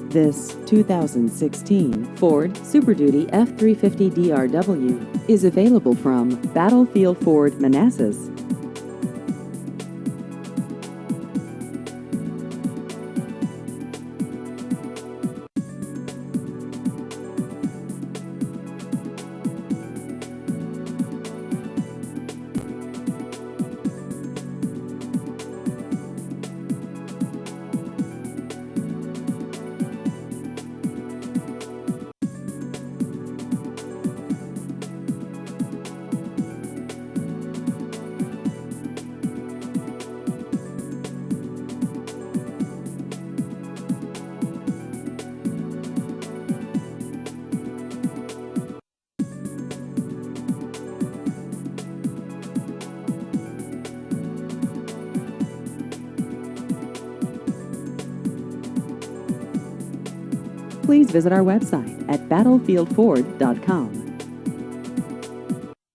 This 2016 Ford Super Duty F350 DRW is available from Battlefield Ford, Manassas. Please visit our website at battlefieldford.com.